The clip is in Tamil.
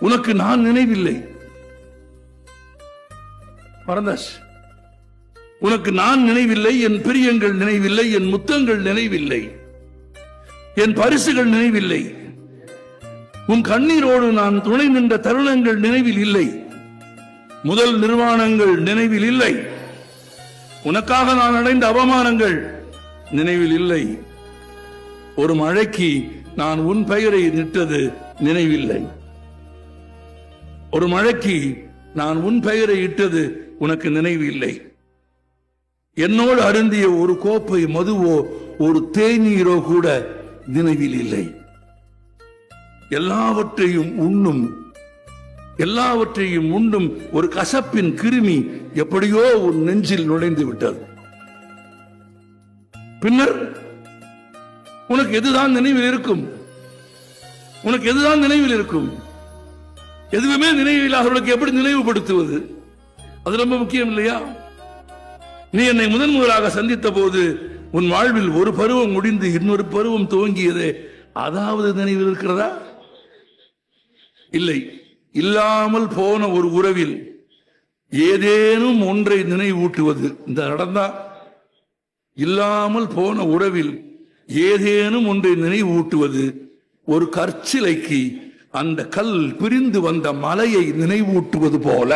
உனக்கு நான் நினைவில்லை. மறந்தாச்சு. உனக்கு நான் நினைவில்லை, என் பிரியங்கள் நினைவில்லை, என் முத்தங்கள் நினைவில்லை, என் பரிசுகள் நினைவில்லை, உன் கண்ணீரோடு நான் துணை நின்ற தருணங்கள் நினைவில் இல்லை, முதல் நிர்வாணங்கள் நினைவில் இல்லை, உனக்காக நான் அடைந்த அவமானங்கள் நினைவில் இல்லை, ஒரு மழைக்கு நான் உன் பெயரை நிட்டது நினைவில்லை, ஒரு மழைக்கு நான் உன் பெயரை இட்டது உனக்கு நினைவு இல்லை, என்னோடு அருந்திய ஒரு கோப்பை மதுவோ ஒரு தேநீரோ கூட நினைவில் இல்லை. எல்லாவற்றையும் உண்ணும் ஒரு கசப்பின் கிருமி எப்படியோ உன் நெஞ்சில் நுழைந்து விட்டது. பின்னர் உனக்கு எதுதான் நினைவில் இருக்கும்? உனக்கு எதுதான் நினைவில் இருக்கும்? எதுவுமே நினைவில் அவர்களுக்கு எப்படி நினைவுபடுத்துவது? அது ரொம்ப முக்கியம் இல்லையா? நீ என்னை முதலாக சந்தித்த போது உன் வாழ்வில் ஒரு பருவம் முடிந்து இன்னொரு பருவம் துவங்கியது, அதாவது நினைவில் இருக்கிறதா? இல்லை. இல்லாமல் போன ஒரு உறவில் ஏதேனும் ஒன்றை நினைவூட்டுவது இந்த நடந்தா? இல்லாமல் போன உறவில் ஏதேனும் ஒன்றை நினைவூட்டுவது ஒரு கற்சிலைக்கு அந்த கல் பிரிந்து வந்த மலையை நினைவூட்டுவது போல.